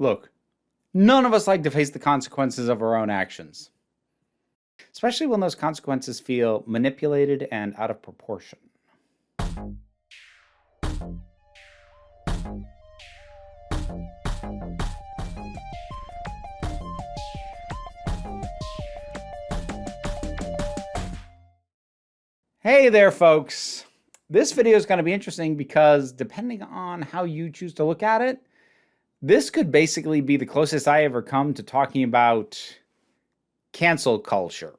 Look, none of us like to face the consequences of our own actions, especially when those consequences feel manipulated and out of proportion. Hey there, folks. This video is going to be interesting because depending on how you choose to look at it, this could basically be the closest I ever come to talking about cancel culture.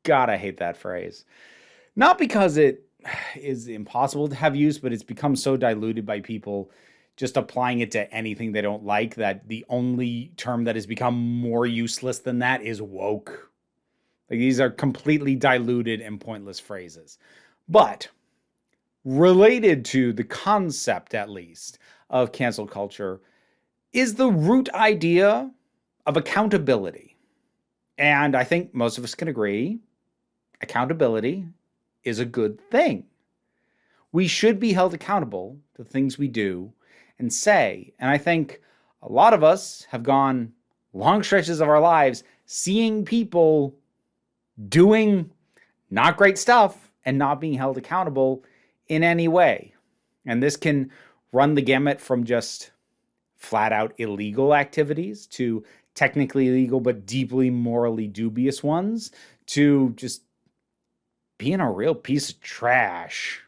God, I hate that phrase. Not because it is impossible to have use, but it's become so diluted by people just applying it to anything they don't like that the only term that has become more useless than that is woke. Like, these are completely diluted and pointless phrases. But related to the concept, at least, of cancel culture is the root idea of accountability. And I think most of us can agree accountability is a good thing. We should be held accountable to things we do and say. And I think a lot of us have gone long stretches of our lives seeing people doing not great stuff and not being held accountable in any way. And this can run the gamut from just flat out illegal activities to technically illegal but deeply morally dubious ones to just being a real piece of trash.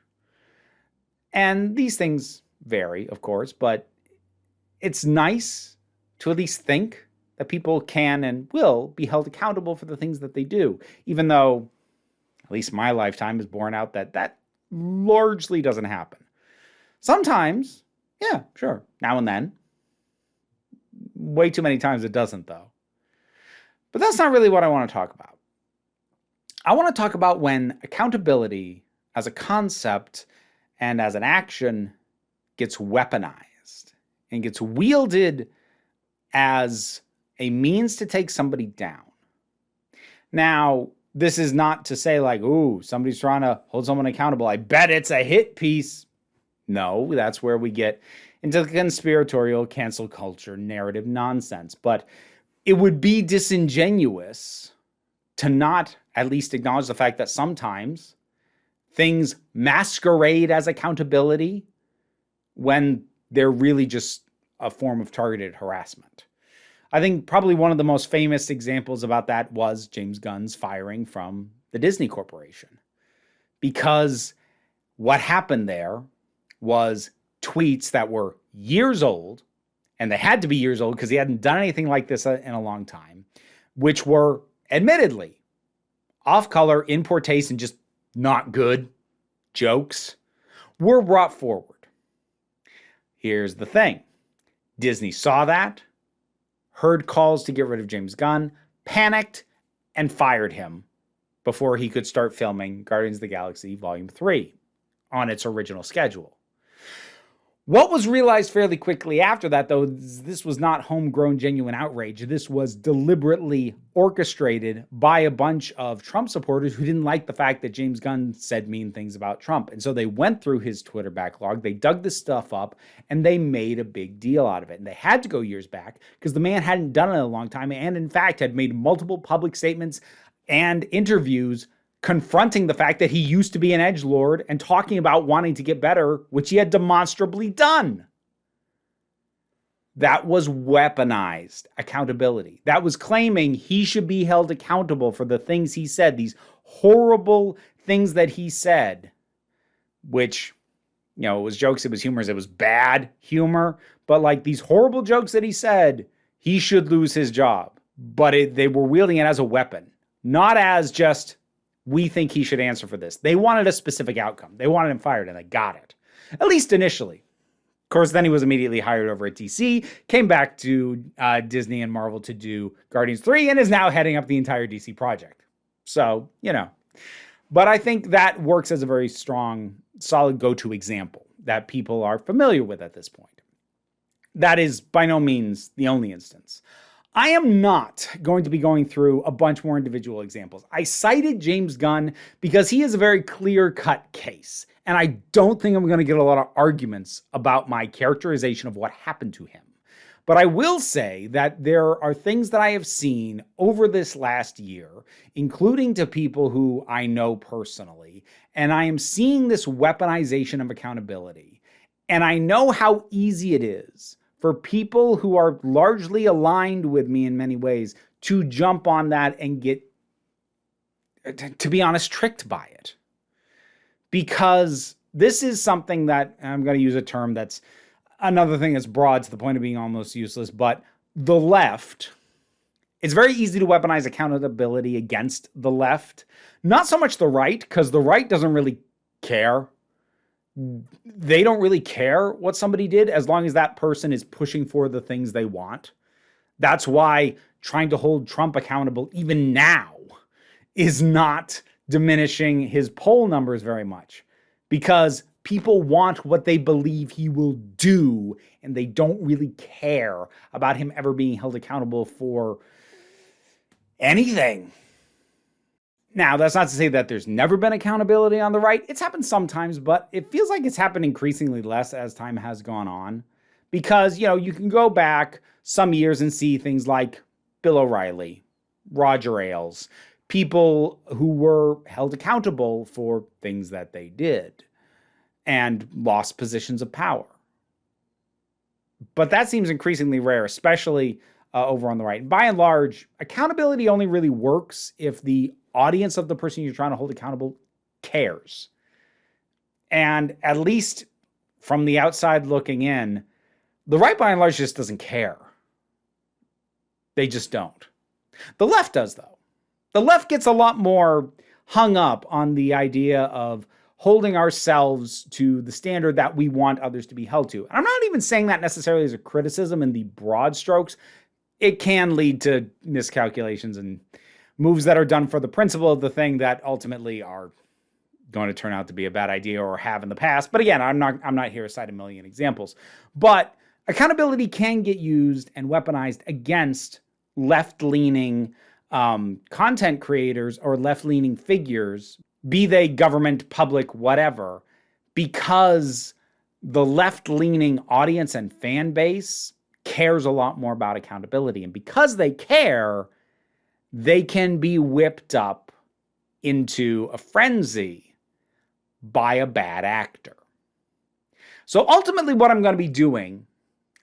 And these things vary, of course, but it's nice to at least think that people can and will be held accountable for the things that they do, even though at least my lifetime has borne out that that largely doesn't happen. Sometimes, yeah, sure, now and then. Way too many times it doesn't, though. But that's not really what I want to talk about. I want to talk about when accountability as a concept and as an action gets weaponized and gets wielded as a means to take somebody down. Now, this is not to say like, ooh, somebody's trying to hold someone accountable. I bet it's a hit piece. No, that's where we get into the conspiratorial cancel culture narrative nonsense. But it would be disingenuous to not at least acknowledge the fact that sometimes things masquerade as accountability when they're really just a form of targeted harassment. I think probably one of the most famous examples about that was James Gunn's firing from the Disney Corporation. Because what happened there was tweets that were years old, and they had to be years old because he hadn't done anything like this in a long time, which were admittedly off color, in poor taste, and just not good jokes, were brought forward. Here's the thing. Disney saw that, heard calls to get rid of James Gunn, panicked, and fired him before he could start filming Guardians of the Galaxy Volume 3 on its original schedule. What was realized fairly quickly after that, though, this was not homegrown genuine outrage. This was deliberately orchestrated by a bunch of Trump supporters who didn't like the fact that James Gunn said mean things about Trump. And so they went through his Twitter backlog, they dug this stuff up, and they made a big deal out of it. And they had to go years back because the man hadn't done it in a long time and, in fact, had made multiple public statements and interviews confronting the fact that he used to be an edgelord and talking about wanting to get better, which he had demonstrably done. That was weaponized accountability. That was claiming he should be held accountable for the things he said, these horrible things that he said, which, you know, it was jokes, it was humors, it was bad humor, but like these horrible jokes that he said, he should lose his job. But they were wielding it as a weapon, not as just, we think he should answer for this. They wanted a specific outcome. They wanted him fired, and they got it. At least initially. Of course, then he was immediately hired over at DC, came back to Disney and Marvel to do Guardians 3, and is now heading up the entire DC project. So, you know. But I think that works as a very strong, solid go-to example that people are familiar with at this point. That is by no means the only instance. I am not going to be going through a bunch more individual examples. I cited James Gunn because he is a very clear-cut case, and I don't think I'm going to get a lot of arguments about my characterization of what happened to him. But I will say that there are things that I have seen over this last year, including to people who I know personally, and I am seeing this weaponization of accountability. And I know how easy it is for people who are largely aligned with me in many ways to jump on that and get, to be honest, tricked by it. Because this is something that, I'm going to use a term that's another thing that's broad to the point of being almost useless, but the left, it's very easy to weaponize accountability against the left. Not so much the right, because the right doesn't really care. They don't really care what somebody did as long as that person is pushing for the things they want. That's why trying to hold Trump accountable even now is not diminishing his poll numbers very much, because people want what they believe he will do, and they don't really care about him ever being held accountable for anything. Now, that's not to say that there's never been accountability on the right. It's happened sometimes, but it feels like it's happened increasingly less as time has gone on. Because, you can go back some years and see things like Bill O'Reilly, Roger Ailes, people who were held accountable for things that they did and lost positions of power. But that seems increasingly rare, especially over on the right. And by and large, accountability only really works if the audience of the person you're trying to hold accountable cares. And at least from the outside looking in, the right by and large just doesn't care. They just don't. The left does, though. The left gets a lot more hung up on the idea of holding ourselves to the standard that we want others to be held to. And I'm not even saying that necessarily as a criticism in the broad strokes. It can lead to miscalculations and moves that are done for the principle of the thing that ultimately are going to turn out to be a bad idea or have in the past. But again, I'm not here to cite a million examples. But accountability can get used and weaponized against left-leaning content creators or left-leaning figures, be they government, public, whatever, because the left-leaning audience and fan base cares a lot more about accountability. And because they care, they can be whipped up into a frenzy by a bad actor. So ultimately what I'm going to be doing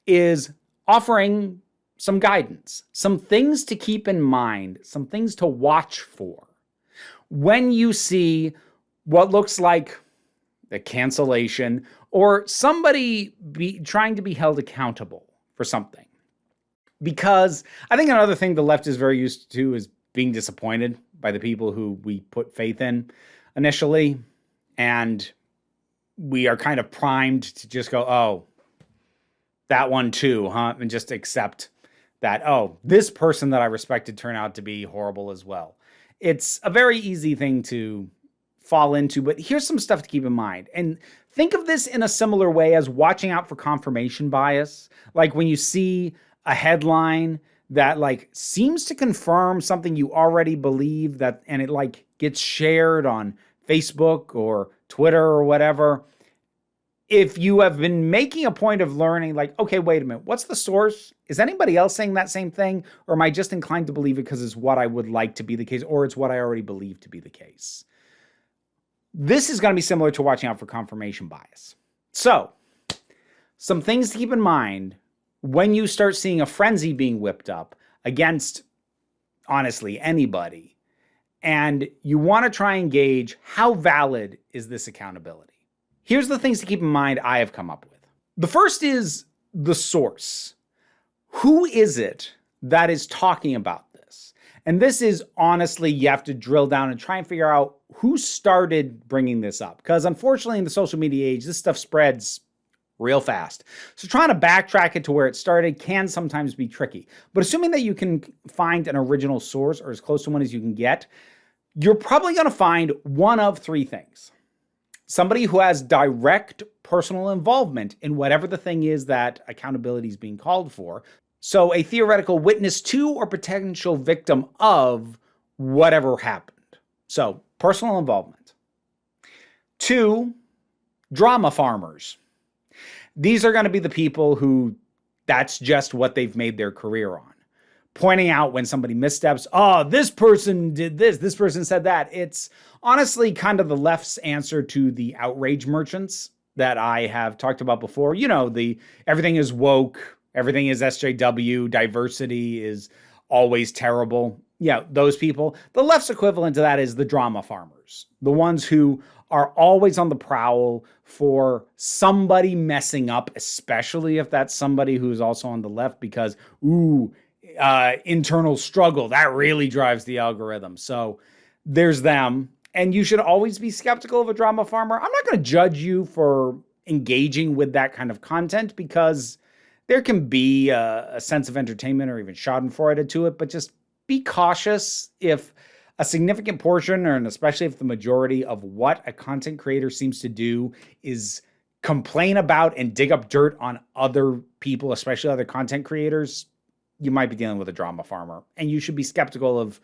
is offering some guidance, some things to keep in mind, some things to watch for when you see what looks like a cancellation or somebody trying to be held accountable for something. Because I think another thing the left is very used to is being disappointed by the people who we put faith in initially. And we are kind of primed to just go, oh, that one too, huh? And just accept that, oh, this person that I respected turned out to be horrible as well. It's a very easy thing to fall into, but here's some stuff to keep in mind. And think of this in a similar way as watching out for confirmation bias. Like when you see a headline that seems to confirm something you already believe, that, and it gets shared on Facebook or Twitter or whatever. If you have been making a point of learning, okay, wait a minute, what's the source? Is anybody else saying that same thing? Or am I just inclined to believe it because it's what I would like to be the case, or it's what I already believe to be the case? This is going to be similar to watching out for confirmation bias. So, some things to keep in mind when you start seeing a frenzy being whipped up against, honestly, anybody, and you want to try and gauge how valid is this accountability. Here's the things to keep in mind I have come up with. The first is the source. Who is it that is talking about this? And this is honestly, you have to drill down and try and figure out who started bringing this up. Because unfortunately in the social media age, this stuff spreads real fast. So trying to backtrack it to where it started can sometimes be tricky. But assuming that you can find an original source or as close to one as you can get, you're probably going to find one of three things. Somebody who has direct personal involvement in whatever the thing is that accountability is being called for. So a theoretical witness to or potential victim of whatever happened. So personal involvement. 2, drama farmers. These are going to be the people who That's just what they've made their career on. Pointing out when somebody missteps, oh, this person did this person said that. It's honestly kind of the left's answer to the outrage merchants that I have talked about before. You know, the everything is woke, everything is SJW, diversity is always terrible. Yeah, those people. The left's equivalent to that is the drama farmers, the ones who are always on the prowl for somebody messing up, especially if that's somebody who's also on the left, because, internal struggle, that really drives the algorithm. So there's them. And you should always be skeptical of a drama farmer. I'm not going to judge you for engaging with that kind of content, because there can be a sense of entertainment or even schadenfreude to it, but just be cautious if a significant portion, and especially if the majority of what a content creator seems to do is complain about and dig up dirt on other people, especially other content creators, you might be dealing with a drama farmer, and you should be skeptical of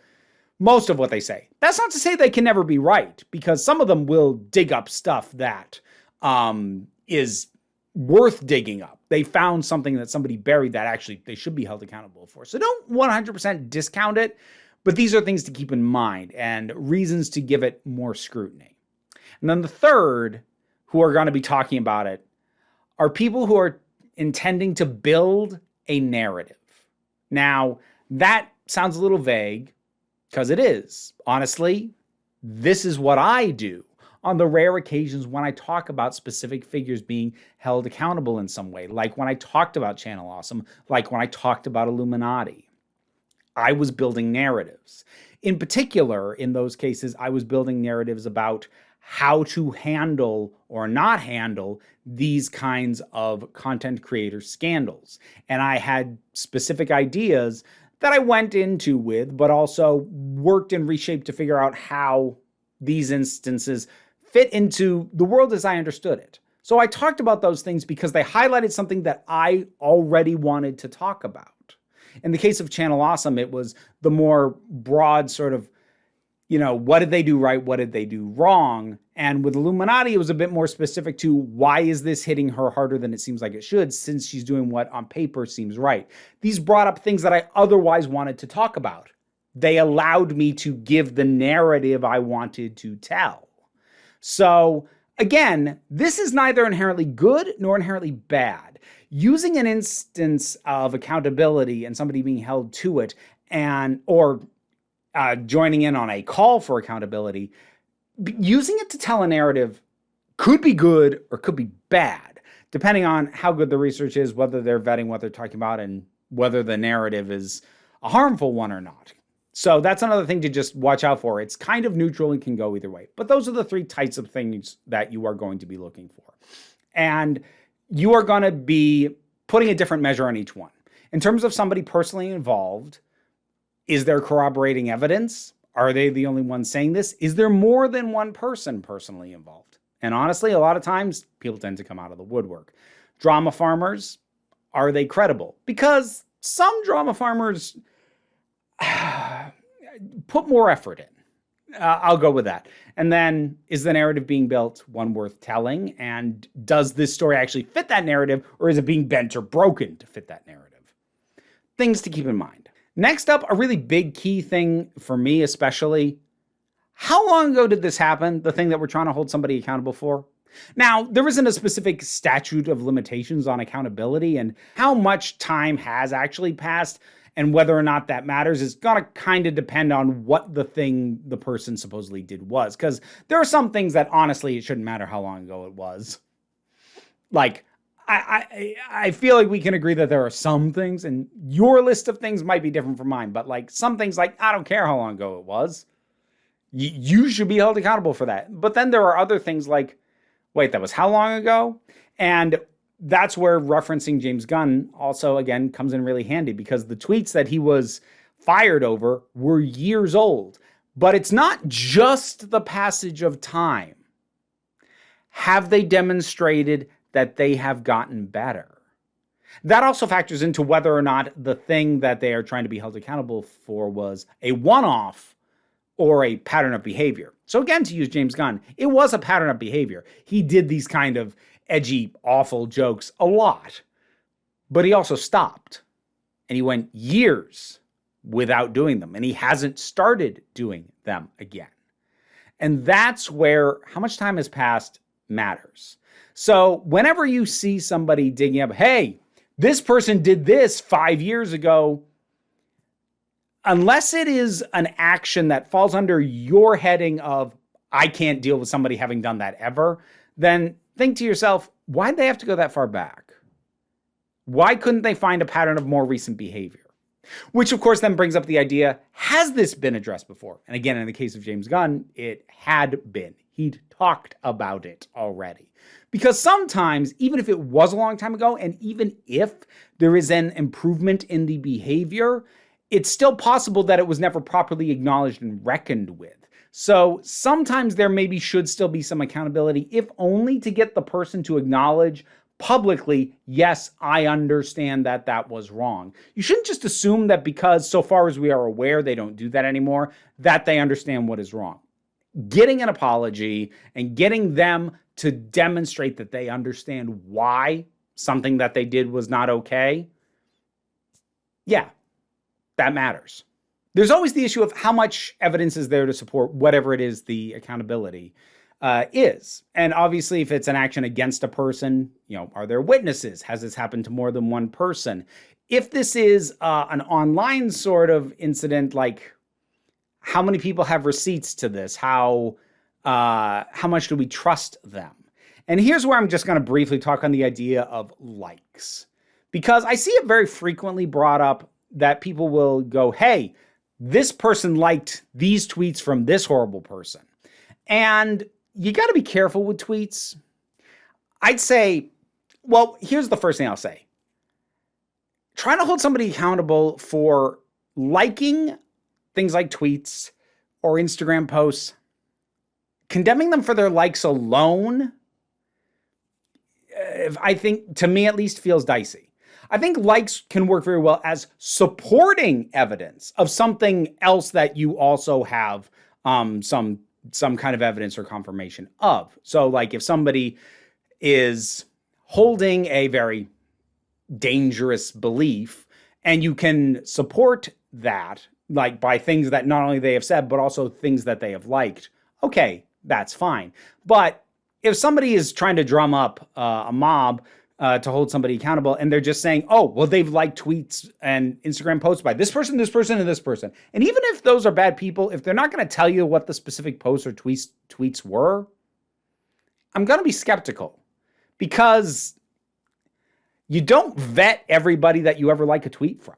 most of what they say. That's not to say they can never be right, because some of them will dig up stuff that is worth digging up. They found something that somebody buried that actually they should be held accountable for. So don't 100% discount it, but these are things to keep in mind and reasons to give it more scrutiny. And then the third, who are going to be talking about it, are people who are intending to build a narrative. Now, that sounds a little vague, because it is. Honestly, this is what I do on the rare occasions when I talk about specific figures being held accountable in some way, like when I talked about Channel Awesome, like when I talked about Illuminati. I was building narratives. In particular, in those cases, I was building narratives about how to handle or not handle these kinds of content creator scandals. And I had specific ideas that I went into with, but also worked and reshaped to figure out how these instances fit into the world as I understood it. So I talked about those things because they highlighted something that I already wanted to talk about. In the case of Channel Awesome, it was the more broad sort of, what did they do right? What did they do wrong? And with Illuminati, it was a bit more specific to why is this hitting her harder than it seems like it should, since she's doing what on paper seems right. These brought up things that I otherwise wanted to talk about. They allowed me to give the narrative I wanted to tell. So again, this is neither inherently good nor inherently bad. Using an instance of accountability and somebody being held to it, or joining in on a call for accountability, using it to tell a narrative could be good or could be bad, depending on how good the research is, whether they're vetting what they're talking about, and whether the narrative is a harmful one or not. So that's another thing to just watch out for. It's kind of neutral and can go either way. But those are the three types of things that you are going to be looking for. And you are going to be putting a different measure on each one. In terms of somebody personally involved, is there corroborating evidence? Are they the only ones saying this? Is there more than one person personally involved? And honestly, a lot of times people tend to come out of the woodwork. Drama farmers, are they credible? Because some drama farmers put more effort in. I'll go with that. And then, is the narrative being built one worth telling? And does this story actually fit that narrative, or is it being bent or broken to fit that narrative? Things to keep in mind. Next up, a really big key thing for me especially, how long ago did this happen, the thing that we're trying to hold somebody accountable for? Now, there isn't a specific statute of limitations on accountability, and how much time has actually passed and whether or not that matters is going to kind of depend on what the thing the person supposedly did was. Because there are some things that honestly, it shouldn't matter how long ago it was. Like, I feel like we can agree that there are some things, and your list of things might be different from mine, but like some things, like, I don't care how long ago it was. You should be held accountable for that. But then there are other things like, wait, that was how long ago? And that's where referencing James Gunn also, again, comes in really handy, because the tweets that he was fired over were years old. But it's not just the passage of time. Have they demonstrated that they have gotten better? That also factors into whether or not the thing that they are trying to be held accountable for was a one-off or a pattern of behavior. So again, to use James Gunn, it was a pattern of behavior. He did these kind of edgy, awful jokes a lot. But he also stopped, and he went years without doing them, and he hasn't started doing them again. And that's where how much time has passed matters. So whenever you see somebody digging up, hey, this person did this 5 years ago, unless it is an action that falls under your heading of, I can't deal with somebody having done that ever, then think to yourself, why'd they have to go that far back? Why couldn't they find a pattern of more recent behavior? Which, of course, then brings up the idea, has this been addressed before? And again, in the case of James Gunn, it had been. He'd talked about it already. Because sometimes, even if it was a long time ago, and even if there is an improvement in the behavior, it's still possible that it was never properly acknowledged and reckoned with. So sometimes there maybe should still be some accountability, if only to get the person to acknowledge publicly, yes, I understand that that was wrong. You shouldn't just assume that because so far as we are aware, they don't do that anymore, that they understand what is wrong. Getting an apology and getting them to demonstrate that they understand why something that they did was not okay, yeah, that matters. There's always the issue of how much evidence is there to support whatever it is the accountability is. And obviously, if it's an action against a person, are there witnesses? Has this happened to more than one person? If this is an online sort of incident, like how many people have receipts to this? How much do we trust them? And here's where I'm just going to briefly talk on the idea of likes, because I see it very frequently brought up that people will go, hey, this person liked these tweets from this horrible person. And you got to be careful with tweets. I'd say, well, here's the first thing I'll say. Trying to hold somebody accountable for liking things like tweets or Instagram posts, condemning them for their likes alone, I think, to me at least, feels dicey. I think likes can work very well as supporting evidence of something else that you also have some kind of evidence or confirmation of. So like if somebody is holding a very dangerous belief and you can support that, like by things that not only they have said, but also things that they have liked, okay, that's fine. But if somebody is trying to drum up a mob to hold somebody accountable, and they're just saying, oh, well, they've liked tweets and Instagram posts by this person, and this person. And even if those are bad people, if they're not going to tell you what the specific posts or tweets were, I'm going to be skeptical, because you don't vet everybody that you ever like a tweet from.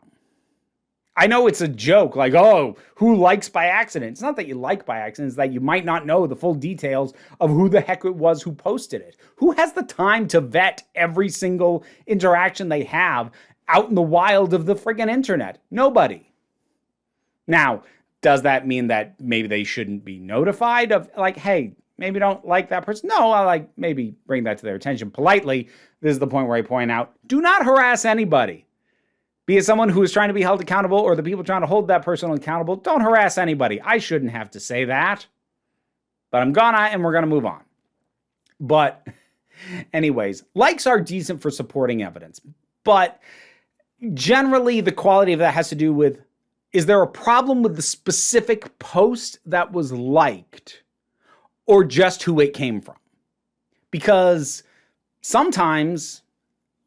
I know it's a joke, like, oh, who likes by accident? It's not that you like by accident, it's that you might not know the full details of who the heck it was who posted it. Who has the time to vet every single interaction they have out in the wild of the friggin' internet? Nobody. Now, does that mean that maybe they shouldn't be notified of, like, hey, maybe don't like that person? No, I like maybe bring that to their attention politely. This is the point where I point out, do not harass anybody. Be it someone who is trying to be held accountable or the people trying to hold that person accountable. Don't harass anybody. I shouldn't have to say that. But I'm gonna, and we're going to move on. But anyways, likes are decent for supporting evidence. But generally, the quality of that has to do with, is there a problem with the specific post that was liked or just who it came from? Because sometimes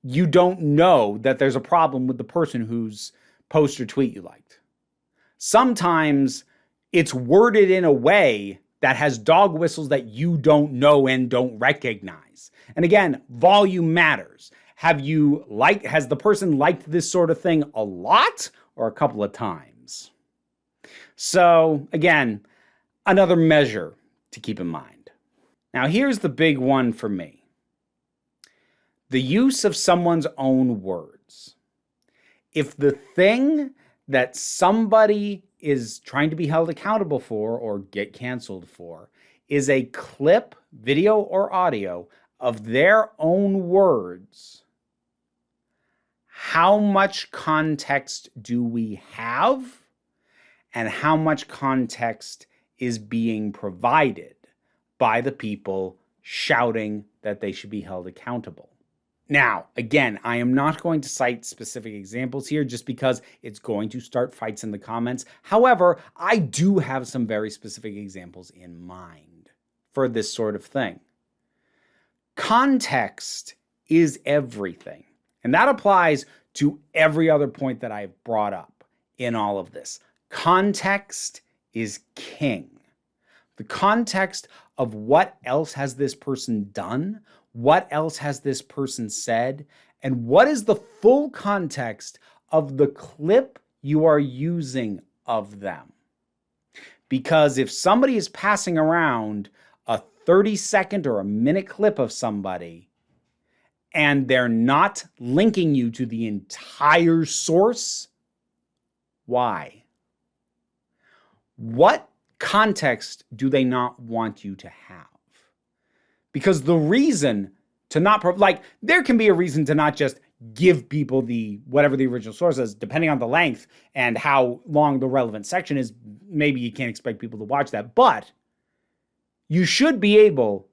you don't know that there's a problem with the person whose post or tweet you liked. Sometimes it's worded in a way that has dog whistles that you don't know and don't recognize. And again, volume matters. Has the person liked this sort of thing a lot or a couple of times? So again, another measure to keep in mind. Now here's the big one for me. The use of someone's own words. If the thing that somebody is trying to be held accountable for or get canceled for is a clip, video or audio of their own words, how much context do we have? And how much context is being provided by the people shouting that they should be held accountable? Now, again, I am not going to cite specific examples here just because it's going to start fights in the comments. However, I do have some very specific examples in mind for this sort of thing. Context is everything. And that applies to every other point that I've brought up in all of this. Context is king. The context of what else has this person done, what else has this person said, and what is the full context of the clip you are using of them. Because if somebody is passing around a 30-second or a minute clip of somebody and they're not linking you to the entire source, why? What context do they not want you to have? Because the reason to not, there can be a reason to not just give people whatever the original source is, depending on the length and how long the relevant section is. Maybe you can't expect people to watch that, but you should be able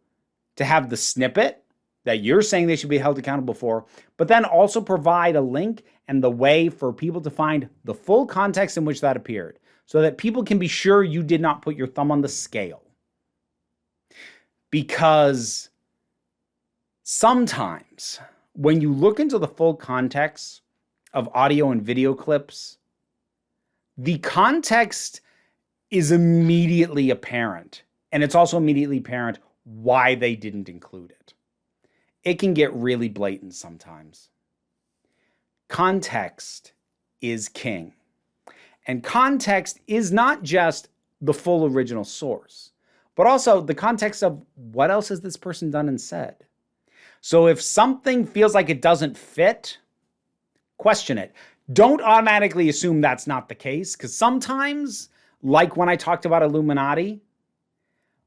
to have the snippet that you're saying they should be held accountable for, but then also provide a link and the way for people to find the full context in which that appeared, so that people can be sure you did not put your thumb on the scale. Because sometimes when you look into the full context of audio and video clips, the context is immediately apparent. And it's also immediately apparent why they didn't include it. It can get really blatant sometimes. Context is king. And context is not just the full original source, but also the context of what else has this person done and said. So if something feels like it doesn't fit, question it. Don't automatically assume that's not the case, because sometimes, like when I talked about Illuminati,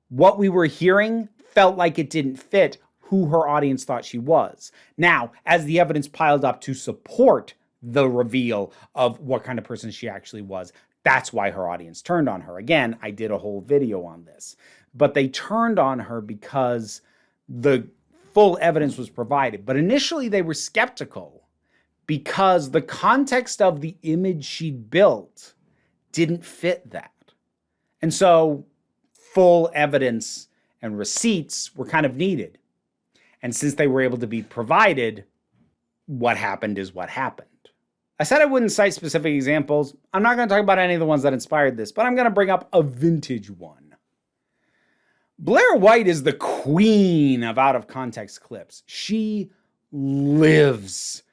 what we were hearing felt like it didn't fit who her audience thought she was. Now, as the evidence piled up to support the reveal of what kind of person she actually was, that's why her audience turned on her. Again, I did a whole video on this. But they turned on her because the full evidence was provided. But initially they were skeptical because the context of the image she'd built didn't fit that. And so full evidence and receipts were kind of needed. And since they were able to be provided, what happened is what happened. I said I wouldn't cite specific examples. I'm not going to talk about any of the ones that inspired this, but I'm going to bring up a vintage one. Blair White is the queen of out-of-context clips. She lives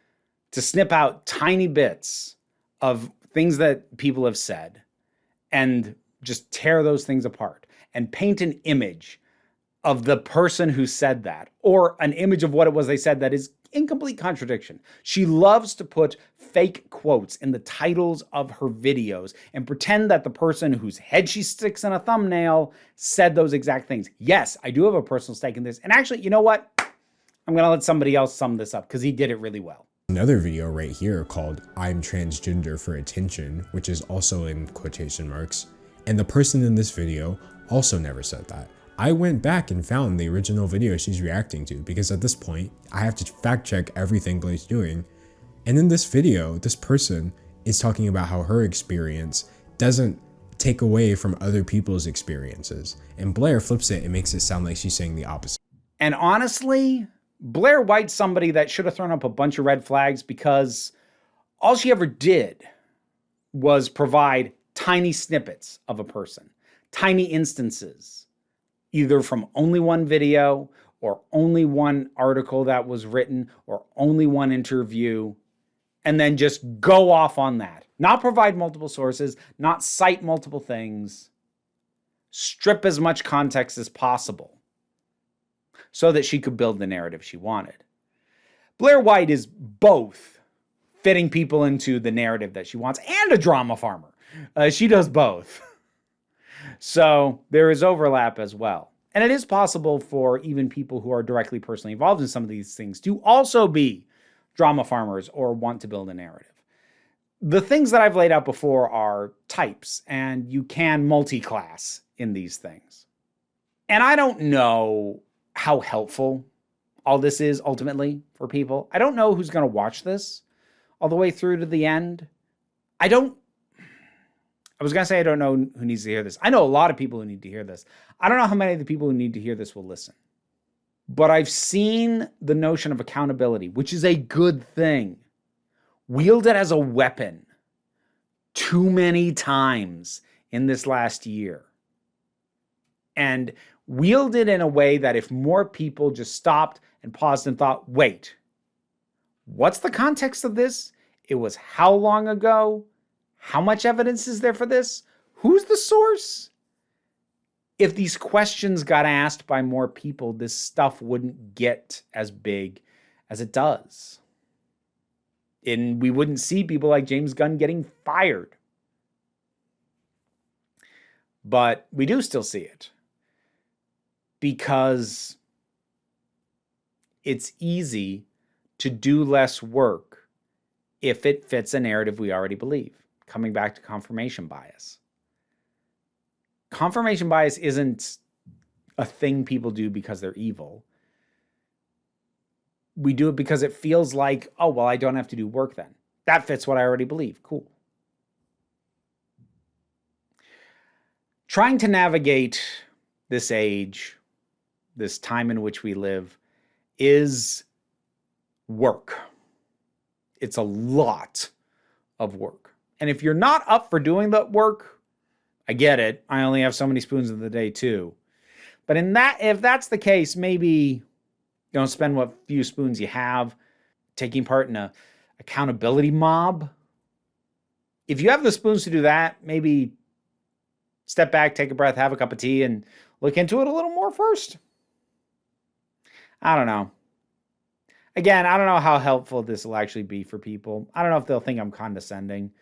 to snip out tiny bits of things that people have said and just tear those things apart and paint an image of the person who said that, or an image of what it was they said that is in complete contradiction. She loves to put fake quotes in the titles of her videos and pretend that the person whose head she sticks in a thumbnail said those exact things. Yes, I do have a personal stake in this. And actually, you know what? I'm going to let somebody else sum this up because he did it really well. Another video right here called "I'm transgender for attention," which is also in quotation marks. And the person in this video also never said that. I went back and found the original video she's reacting to, because at this point, I have to fact check everything Blair's doing. And in this video, this person is talking about how her experience doesn't take away from other people's experiences. And Blair flips it and makes it sound like she's saying the opposite. And honestly, Blair White's somebody that should have thrown up a bunch of red flags, because all she ever did was provide tiny snippets of a person, tiny instances, either from only one video or only one article that was written or only one interview, and then just go off on that. Not provide multiple sources, not cite multiple things, strip as much context as possible so that she could build the narrative she wanted. Blair White is both fitting people into the narrative that she wants and a drama farmer. She does both. So there is overlap as well. And it is possible for even people who are directly personally involved in some of these things to also be drama farmers or want to build a narrative. The things that I've laid out before are types, and you can multi-class in these things. And I don't know how helpful all this is ultimately for people. I don't know who's going to watch this all the way through to the end. I was going to say I don't know who needs to hear this. I know a lot of people who need to hear this. I don't know how many of the people who need to hear this will listen. But I've seen the notion of accountability, which is a good thing, wielded as a weapon too many times in this last year. And wielded in a way that if more people just stopped and paused and thought, wait, what's the context of this? It was how long ago? How much evidence is there for this? Who's the source? If these questions got asked by more people, this stuff wouldn't get as big as it does. And we wouldn't see people like James Gunn getting fired. But we do still see it. Because it's easy to do less work if it fits a narrative we already believe. Coming back to confirmation bias. Confirmation bias isn't a thing people do because they're evil. We do it because it feels like, oh, well, I don't have to do work then. That fits what I already believe. Cool. Trying to navigate this age, this time in which we live, is work. It's a lot of work. And if you're not up for doing that work, I get it. I only have so many spoons in the day too. But if that's the case, maybe don't spend what few spoons you have taking part in a accountability mob. If you have the spoons to do that, maybe step back, take a breath, have a cup of tea, and look into it a little more first. I don't know. Again, I don't know how helpful this will actually be for people. I don't know if they'll think I'm condescending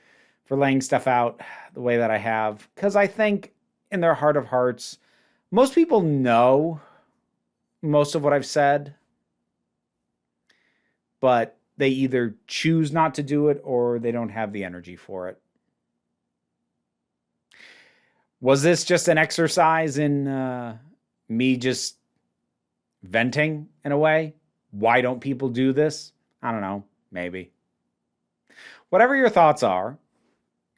for laying stuff out the way that I have. Because I think in their heart of hearts, most people know most of what I've said. But they either choose not to do it or they don't have the energy for it. Was this just an exercise in me just venting in a way? Why don't people do this? I don't know. Maybe. Whatever your thoughts are,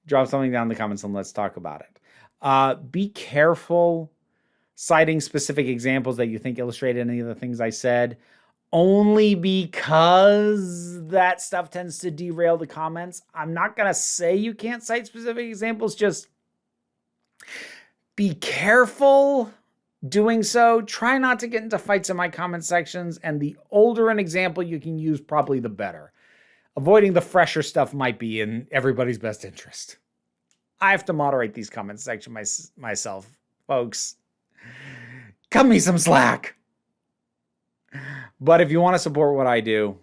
drop something down in the comments and let's talk about it. Be careful citing specific examples that you think illustrate any of the things I said, only because that stuff tends to derail the comments. I'm not going to say you can't cite specific examples, just be careful doing so. Try not to get into fights in my comment sections, and the older an example you can use, probably the better. Avoiding the fresher stuff might be in everybody's best interest. I have to moderate these comment sections myself, folks. Cut me some slack. But if you want to support what I do,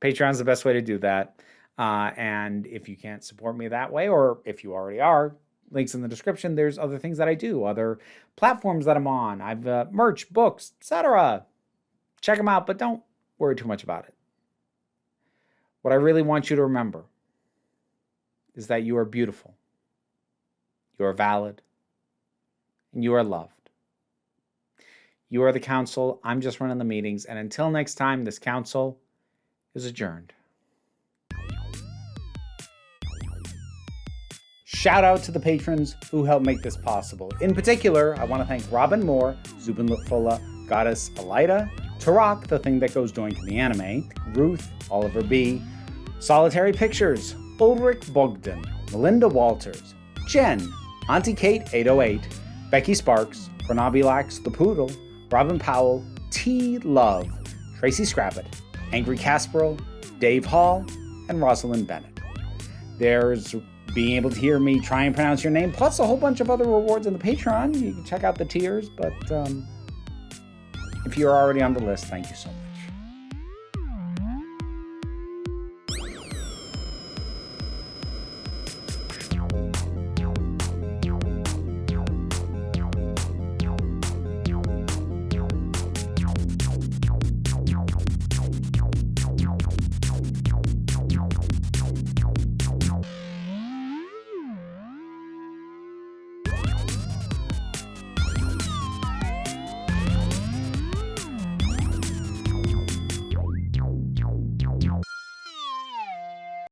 Patreon's the best way to do that. And if you can't support me that way, or if you already are, links in the description. There's other things that I do, other platforms that I'm on. I've merch, books, etc. Check them out, but don't worry too much about it. What I really want you to remember is that you are beautiful, you are valid, and you are loved. You are the council. I'm just running the meetings. And until next time, this council is adjourned. Shout out to the patrons who helped make this possible. In particular, I want to thank Robin Moore, Zubin Lutfula, Goddess Elida, Tarak, the thing that goes doink in the anime, Ruth, Oliver B., Solitary Pictures, Ulrich Bogdan, Melinda Walters, Jen, Auntie Kate 808, Becky Sparks, Fernabilax the Poodle, Robin Powell, T. Love, Tracy Scrappett, Angry Kasperl, Dave Hall, and Rosalind Bennett. There's being able to hear me try and pronounce your name, plus a whole bunch of other rewards in the Patreon. You can check out the tiers, but if you're already on the list, thank you so much.